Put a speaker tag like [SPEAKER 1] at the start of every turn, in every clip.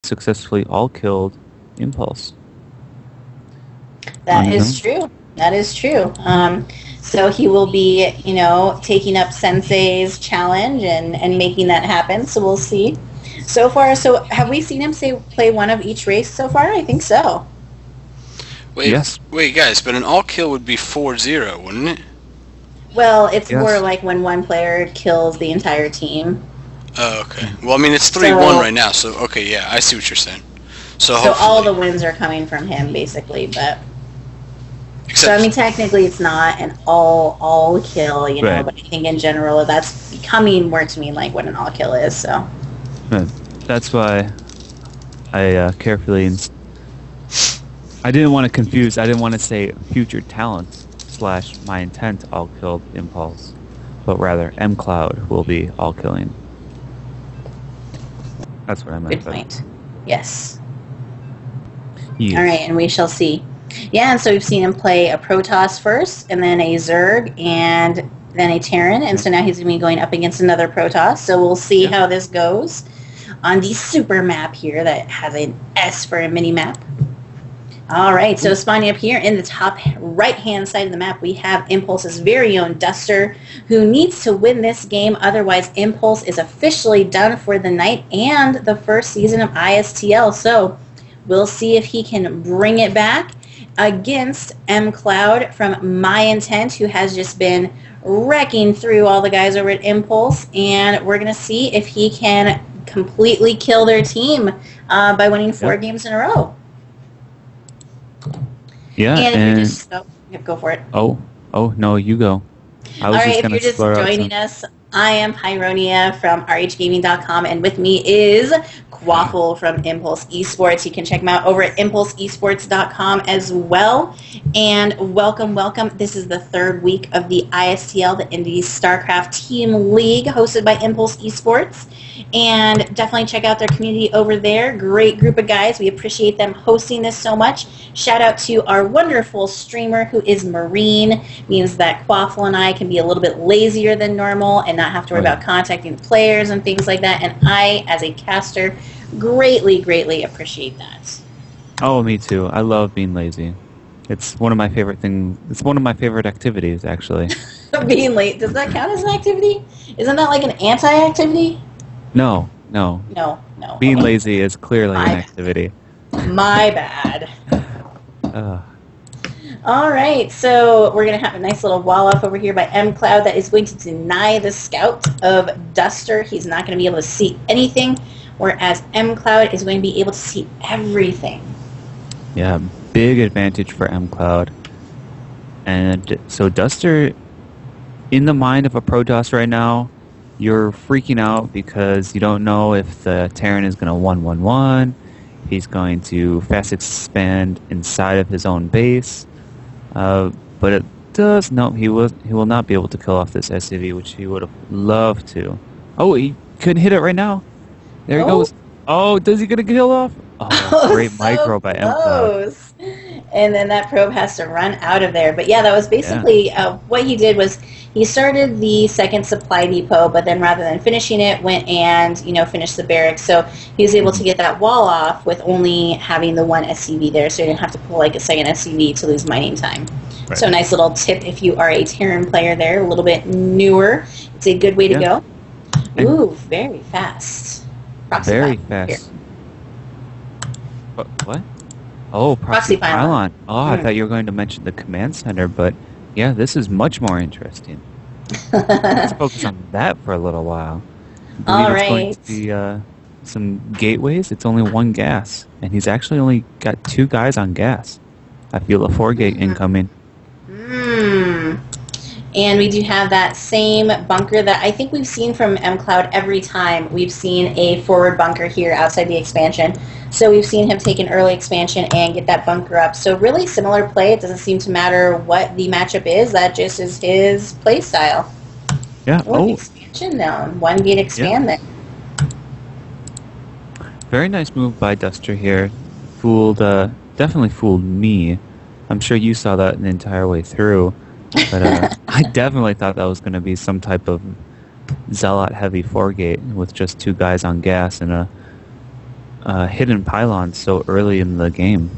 [SPEAKER 1] successfully all-killed Impulse.
[SPEAKER 2] That is true. That is true. So he will be, taking up Sensei's challenge and making that happen. So we'll see. So far, so have we seen him play one of each race so far? I think so.
[SPEAKER 3] Wait, guys, but an all-kill would be 4-0, wouldn't it?
[SPEAKER 2] Well, it's more like when one player kills the entire team.
[SPEAKER 3] Oh, okay. Well, I mean, it's 3-1 right now, so, okay, yeah, I see what you're saying. So
[SPEAKER 2] all the wins are coming from him, basically, but... So, I mean, technically it's not an all kill, right. But I think in general that's becoming more to me like what an all kill is, so.
[SPEAKER 1] That's why I carefully... I didn't want to confuse, I didn't want to say future talents / my intent all killed Impulse, but rather mCloud will be all killing. That's what I meant.
[SPEAKER 2] Good point. Yes. Alright, and we shall see. Yeah, and so we've seen him play a Protoss first, and then a Zerg, and then a Terran, and so now he's going to be going up against another Protoss, so we'll see how this goes on the super map here that has an S for a mini-map. Alright, so spawning up here in the top right-hand side of the map, we have Impulse's very own Duster, who needs to win this game, otherwise Impulse is officially done for the night and the first season of ISTL, so we'll see if he can bring it back against mCloud from My Intent, who has just been wrecking through all the guys over at Impulse, and we're going to see if he can completely kill their team by winning 4 games in a row.
[SPEAKER 1] Yeah,
[SPEAKER 2] and if you're just... go for it.
[SPEAKER 1] Oh, no, you go.
[SPEAKER 2] Alright, if you're just joining us, I am Pyronia from rhgaming.com, and with me is Quaffle from Impulse Esports. You can check him out over at impulseesports.com as well. And welcome. This is the 3rd week of the ISTL, the Indies StarCraft Team League, hosted by Impulse Esports. And definitely check out their community over there. Great group of guys. We appreciate them hosting this so much. Shout out to our wonderful streamer who is Marine. Means that Quaffle and I can be a little bit lazier than normal and not have to worry about contacting the players and things like that. And I, as a caster, greatly appreciate that.
[SPEAKER 1] Oh, me too. I love being lazy. It's one of my favorite things. It's one of my favorite activities, actually.
[SPEAKER 2] Being late, does that count as an activity? Isn't that like an anti-activity?
[SPEAKER 1] No. Being lazy is clearly an activity.
[SPEAKER 2] My bad. All right, so we're going to have a nice little wall off over here by mCloud that is going to deny the scout of Duster. He's not going to be able to see anything, whereas mCloud is going to be able to see everything.
[SPEAKER 1] Yeah, big advantage for mCloud. And so Duster, in the mind of a Protoss right now, you're freaking out because you don't know if the Terran is going to 1-1-1, he's going to fast expand inside of his own base, but it does no, he will not be able to kill off this SCV, which he would have loved to. Oh, he couldn't hit it right now. There he goes. Oh, does he get a kill off? Oh, great so micro by mCloud.
[SPEAKER 2] And then that probe has to run out of there. But yeah, that was basically what he did was he started the second supply depot, but then rather than finishing it, went and finished the barracks. So he was able to get that wall off with only having the one SCV there, so he didn't have to pull like a second SCV to lose mining time. Right. So a nice little tip if you are a Terran player there, a little bit newer. It's a good way to go. Ooh, very fast. Proxy
[SPEAKER 1] very fast. What? Oh, proxy pylon. Oh, I thought you were going to mention the command center, but yeah, this is much more interesting. Let's focus on that for a little while.
[SPEAKER 2] All right.
[SPEAKER 1] Going to be some gateways. It's only 1 gas, and he's actually only got 2 guys on gas. I feel a 4-gate incoming.
[SPEAKER 2] And we do have that same bunker that I think we've seen from mCloud every time we've seen a forward bunker here outside the expansion. So we've seen him take an early expansion and get that bunker up. So really similar play. It doesn't seem to matter what the matchup is. That just is his play style.
[SPEAKER 1] Yeah.
[SPEAKER 2] Expansion down. 1 gate expand there.
[SPEAKER 1] Very nice move by Duster here. Definitely fooled me. I'm sure you saw that the entire way through. But I definitely thought that was going to be some type of Zealot heavy 4-gate with just 2 guys on gas and hidden pylons so early in the game.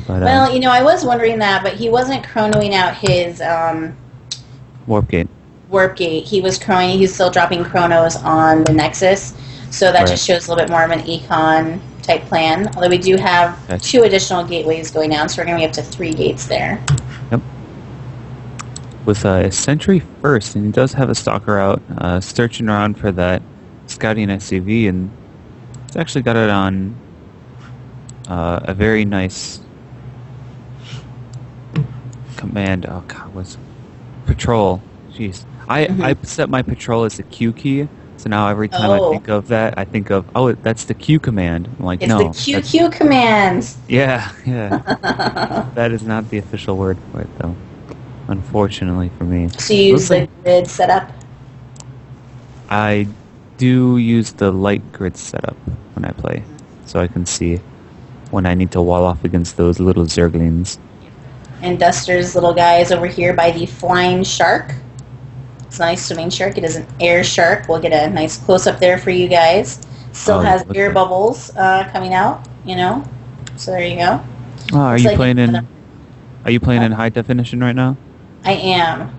[SPEAKER 1] But,
[SPEAKER 2] well, you know, I was wondering that, but he wasn't chronoing out his
[SPEAKER 1] warp gate.
[SPEAKER 2] Warp gate. He was chronoing. He's still dropping chronos on the Nexus, so that just shows a little bit more of an econ type plan. Although we do have 2 additional gateways going down, so we're going to be up to 3 gates there.
[SPEAKER 1] Yep. With a Sentry first, and he does have a Stalker out, searching around for that scouting SCV, and he's actually got it on a very nice command. Oh God, what's patrol? Jeez, I set my patrol as the Q key. So now every time I think of that, I think of, oh, that's the Q command. I'm like,
[SPEAKER 2] it's
[SPEAKER 1] no.
[SPEAKER 2] It's the QQ command.
[SPEAKER 1] Yeah, yeah. That is not the official word for it, though. Unfortunately for me.
[SPEAKER 2] So you use the grid setup?
[SPEAKER 1] I do use the light grid setup when I play. So I can see when I need to wall off against those little Zerglings.
[SPEAKER 2] And Duster's little guy is over here by the flying shark. It's a nice swimming shark. It is an air shark. We'll get a nice close-up there for you guys. Still has air bubbles coming out, you know. So there you go.
[SPEAKER 1] Oh, are you playing in high definition right now?
[SPEAKER 2] I am.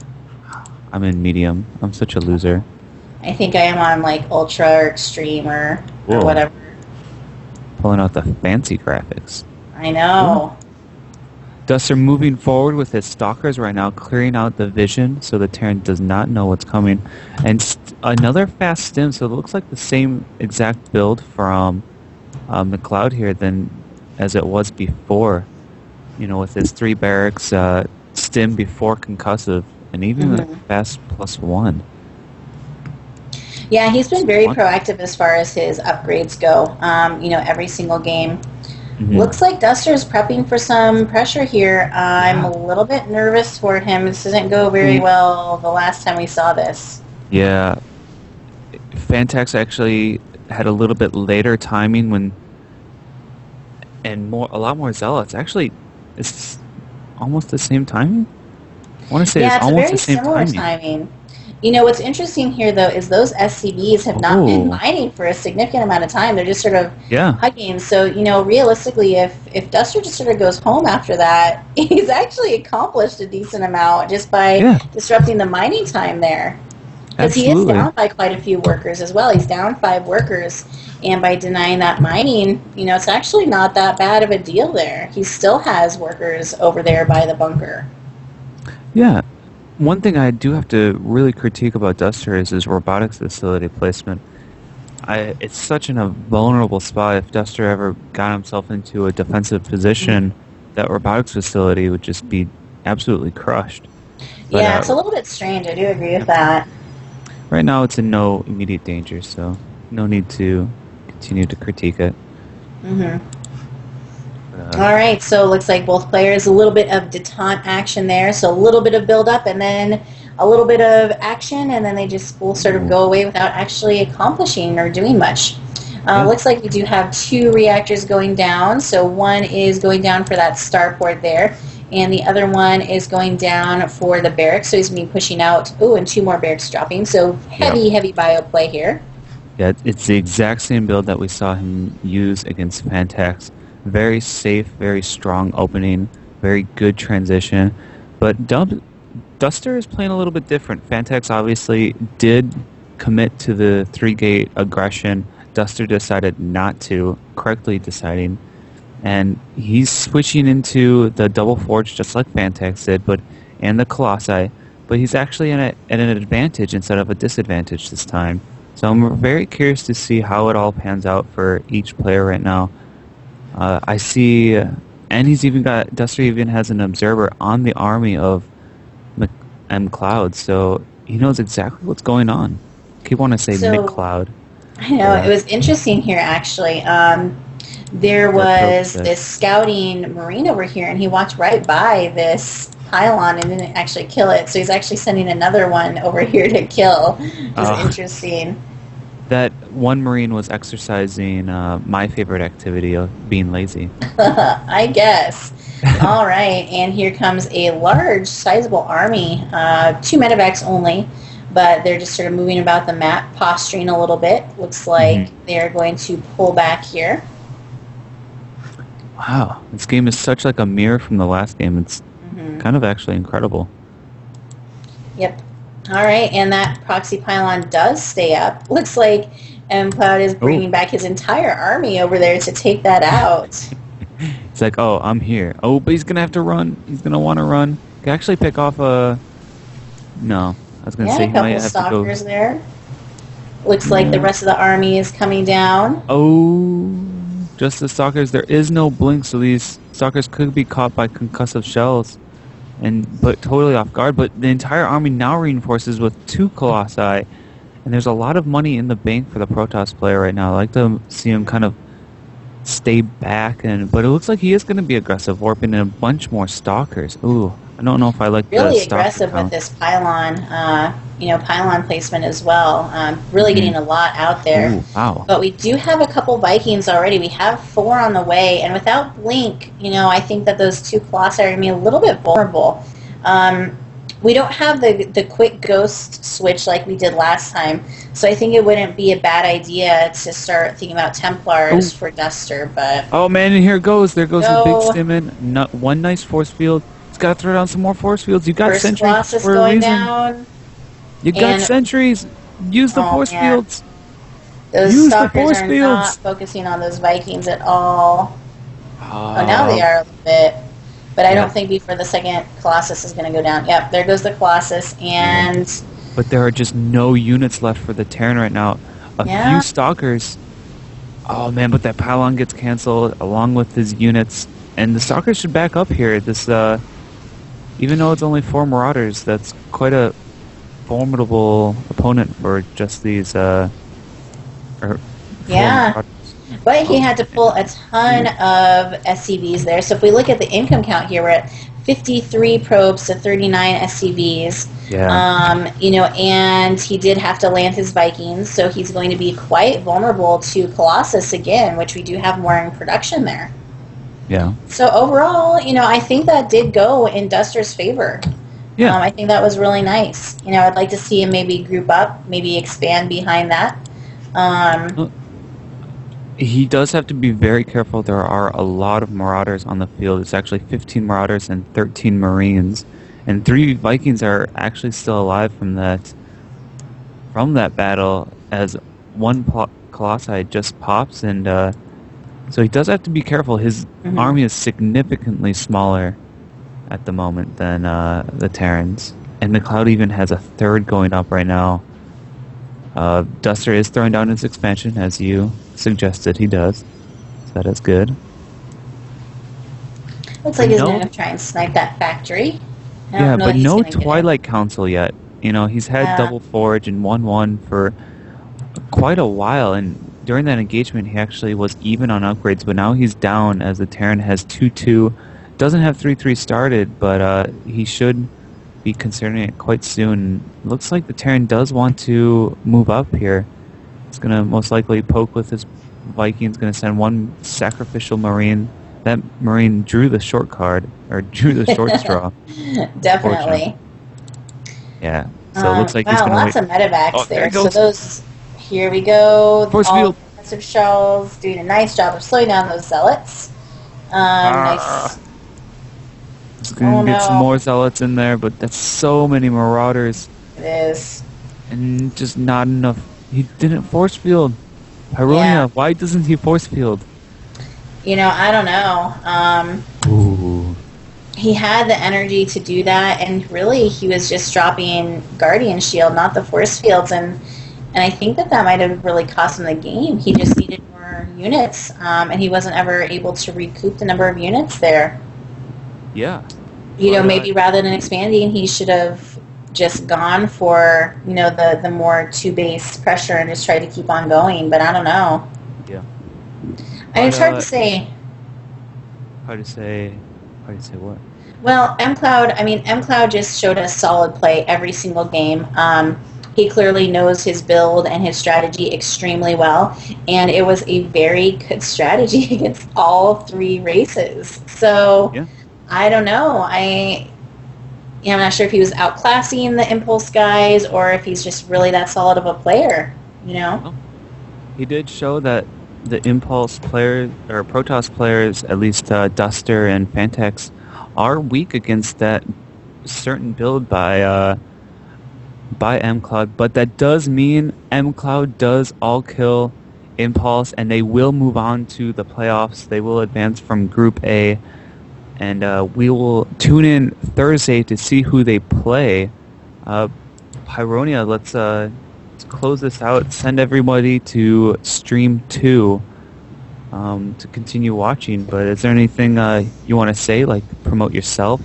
[SPEAKER 1] I'm in medium. I'm such a loser.
[SPEAKER 2] I think I am on like ultra or extreme or whatever.
[SPEAKER 1] Pulling out the fancy graphics.
[SPEAKER 2] I know.
[SPEAKER 1] Duster moving forward with his stalkers right now, clearing out the vision so the Terran does not know what's coming. And another fast stim, so it looks like the same exact build from McLeod here as it was before. You know, with his 3 barracks, stim before concussive, and even a fast +1.
[SPEAKER 2] Yeah, he's been very proactive as far as his upgrades go. You know, every single game. Looks like Duster's prepping for some pressure here. I'm a little bit nervous for him. This didn't go very well the last time we saw this.
[SPEAKER 1] Yeah. FTaCT actually had a little bit later timing and a lot more zealots. Actually, it's almost the same timing. I want to say it's almost the same timing.
[SPEAKER 2] You know, what's interesting here, though, is those SCVs have not been mining for a significant amount of time. They're just sort of hugging. So, you know, realistically, if Duster just sort of goes home after that, he's actually accomplished a decent amount just by disrupting the mining time there. Because he is down by quite a few workers as well. He's down 5 workers. And by denying that mining, you know, it's actually not that bad of a deal there. He still has workers over there by the bunker.
[SPEAKER 1] Yeah. One thing I do have to really critique about Duster is his robotics facility placement. It's such a vulnerable spot. If Duster ever got himself into a defensive position, that robotics facility would just be absolutely crushed. But,
[SPEAKER 2] yeah, it's a little bit strange. I do agree with that.
[SPEAKER 1] Right now it's in no immediate danger, so no need to continue to critique it.
[SPEAKER 2] All right, so it looks like both players, a little bit of detente action there, so a little bit of build-up and then a little bit of action, and then they just will sort of go away without actually accomplishing or doing much. Looks like we do have 2 reactors going down, so one is going down for that starport there, and the other one is going down for the barracks, so he's going to be pushing out, and 2 more barracks dropping, so heavy bio play here.
[SPEAKER 1] Yeah, it's the exact same build that we saw him use against FTaCT. Very safe, very strong opening, very good transition. But Duster is playing a little bit different. FTaCT obviously did commit to the 3-gate aggression. Duster decided not to, correctly deciding. And he's switching into the double forge just like FTaCT did, and the Colossi. But he's actually at an advantage instead of a disadvantage this time. So I'm very curious to see how it all pans out for each player right now. I see, and Duster even has an observer on the army of McLeod, so he knows exactly what's going on. I keep wanting to say McLeod.
[SPEAKER 2] I know, it was interesting here, actually. There was this scouting Marine over here, and he walked right by this pylon and didn't actually kill it, so he's actually sending another one over here to kill. It was interesting.
[SPEAKER 1] That one Marine was exercising my favorite activity of being lazy.
[SPEAKER 2] I guess. All right, and here comes a large, sizable army. 2 medevacs only, but they're just sort of moving about the map, posturing a little bit. Looks like they're going to pull back here.
[SPEAKER 1] Wow, this game is such like a mirror from the last game. It's kind of actually incredible.
[SPEAKER 2] Yep. All right, and that proxy pylon does stay up. Looks like mCloud is bringing back his entire army over there to take that out.
[SPEAKER 1] It's like, oh, I'm here. Oh, but he's gonna have to run. He's gonna want to run. Can actually pick off a. No, I was gonna say he might have
[SPEAKER 2] stalkers
[SPEAKER 1] to go.
[SPEAKER 2] there. Looks like the rest of the army is coming down.
[SPEAKER 1] Oh, just the stalkers. There is no blink, so these stalkers could be caught by concussive shells, but totally off guard. But the entire army now reinforces with 2 colossi, and there's a lot of money in the bank for the Protoss player right now. I like to see him kind of stay back, but it looks like he is going to be aggressive, warping in a bunch more stalkers. Ooh, I don't know if I like
[SPEAKER 2] really
[SPEAKER 1] the
[SPEAKER 2] aggressive with this pylon, pylon placement as well. Really getting a lot out there.
[SPEAKER 1] Ooh, wow.
[SPEAKER 2] But we do have a couple Vikings already. We have 4 on the way, and without blink, I think that those 2 colossi are going to be a little bit vulnerable. We don't have the quick ghost switch like we did last time, so I think it wouldn't be a bad idea to start thinking about Templars for Duster. But
[SPEAKER 1] oh man, and here it goes. There goes the big stimmin. One nice force field. He's got to throw down some more force fields. You got sentries for a reason.
[SPEAKER 2] Down,
[SPEAKER 1] you got sentries. Use the force fields.
[SPEAKER 2] Those stalkers are not focusing on those Vikings at all. Oh, now they are a little bit. But I don't think before the second Colossus is going to go down. Yep, there goes the Colossus, and...
[SPEAKER 1] But there are just no units left for the Terran right now. A few Stalkers. Oh man, but that Pylon gets canceled along with his units. And the Stalkers should back up here. This, even though it's only 4 Marauders, that's quite a formidable opponent for just these,
[SPEAKER 2] yeah. But he had to pull a ton of SCVs there. So if we look at the income count here, we're at 53 probes to 39 SCVs.
[SPEAKER 1] Yeah.
[SPEAKER 2] And he did have to land his Vikings, so he's going to be quite vulnerable to Colossus again, which we do have more in production there.
[SPEAKER 1] Yeah.
[SPEAKER 2] So overall, I think that did go in Duster's favor.
[SPEAKER 1] Yeah.
[SPEAKER 2] I think that was really nice. I'd like to see him maybe group up, maybe expand behind that.
[SPEAKER 1] He does have to be very careful. There are a lot of Marauders on the field. It's actually 15 Marauders and 13 Marines. And 3 Vikings are actually still alive from that battle, as 1 Colossi just pops. And so he does have to be careful. His army is significantly smaller at the moment than the Terrans. And the Cloud even has a 3rd going up right now. Duster is throwing down his expansion, as you suggested he does. So that is good.
[SPEAKER 2] Looks like he's going to try and snipe that factory.
[SPEAKER 1] Yeah, but no Twilight Council yet. He's had Double Forge and 1-1 for quite a while, and during that engagement he actually was even on upgrades, but now he's down as the Terran has 2-2. Doesn't have 3-3 started, but he should be considering it quite soon. Looks like the Terran does want to move up here. He's going to most likely poke with his Vikings, going to send 1 sacrificial Marine. That Marine drew the short card, or drew the short straw.
[SPEAKER 2] Definitely.
[SPEAKER 1] Yeah, so it looks like he's going to
[SPEAKER 2] lots of medevacs there.
[SPEAKER 1] So
[SPEAKER 2] those, here we go.
[SPEAKER 1] Force field.
[SPEAKER 2] Defensive shells doing a nice job of slowing down those zealots. Nice.
[SPEAKER 1] It's going to get some more zealots in there, but that's so many Marauders.
[SPEAKER 2] It is.
[SPEAKER 1] And just not enough. He didn't force field. Pyronia, why doesn't he force field?
[SPEAKER 2] I don't know.
[SPEAKER 1] Ooh.
[SPEAKER 2] He had the energy to do that, and really he was just dropping Guardian Shield, not the force fields, and I think that might have really cost him the game. He just needed more units, and he wasn't ever able to recoup the number of units there.
[SPEAKER 1] Yeah.
[SPEAKER 2] Maybe rather than expanding, he should have just gone for, the more 2-base pressure and just tried to keep on going, but I don't know.
[SPEAKER 1] Yeah.
[SPEAKER 2] It's hard to say.
[SPEAKER 1] Hard to say what?
[SPEAKER 2] Well, mCloud just showed us solid play every single game. He clearly knows his build and his strategy extremely well, and it was a very good strategy against all 3 races. So, I don't know. I'm not sure if he was outclassing the Impulse guys or if he's just really that solid of a player,
[SPEAKER 1] He did show that the Impulse players or Protoss players, at least Duster and FTaCT, are weak against that certain build by mCloud, but that does mean mCloud does all kill Impulse, and they will move on to the playoffs. They will advance from Group A, and we will tune in Thursday to see who they play. Pyronia, let's close this out. Send everybody to Stream 2 to continue watching. But is there anything you want to say, like promote yourself?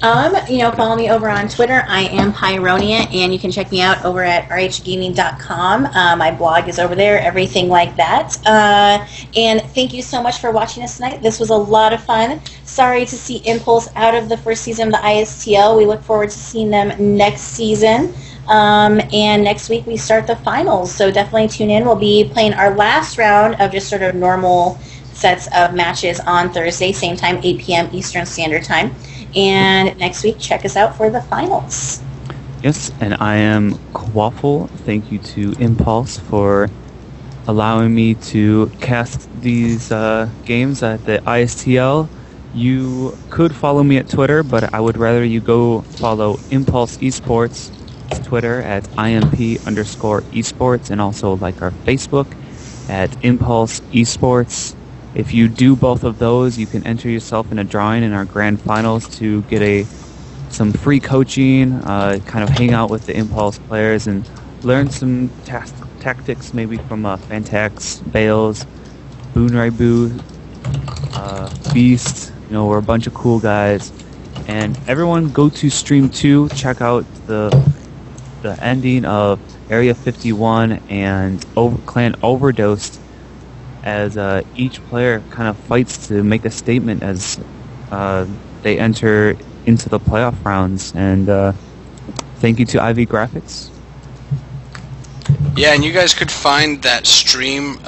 [SPEAKER 2] Follow me over on Twitter. I am Pyronia, and you can check me out over at rhgaming.com. My blog is over there, everything like that. And thank you so much for watching us tonight. This was a lot of fun. Sorry to see Impulse out of the first season of the ISTL. We look forward to seeing them next season. And next week we start the finals, so definitely tune in. We'll be playing our last round of just sort of normal sets of matches on Thursday, same time, 8 p.m. Eastern Standard Time. And next week, check us out for the finals.
[SPEAKER 1] Yes, and I am Quaffle. Thank you to Impulse for allowing me to cast these games at the ISTL. You could follow me at Twitter, but I would rather you go follow Impulse Esports Twitter at IMP_esports, and also like our Facebook at Impulse Esports. If you do both of those, you can enter yourself in a drawing in our grand finals to get some free coaching, kind of hang out with the Impulse players and learn some tactics maybe from FTaCT, Bales, Boonraibu, Beast. We're a bunch of cool guys. And everyone go to Stream 2, check out the ending of Area 51 and Clan Overdosed, as each player kind of fights to make a statement as they enter into the playoff rounds. And thank you to IV Graphics.
[SPEAKER 3] Yeah, and you guys could find that stream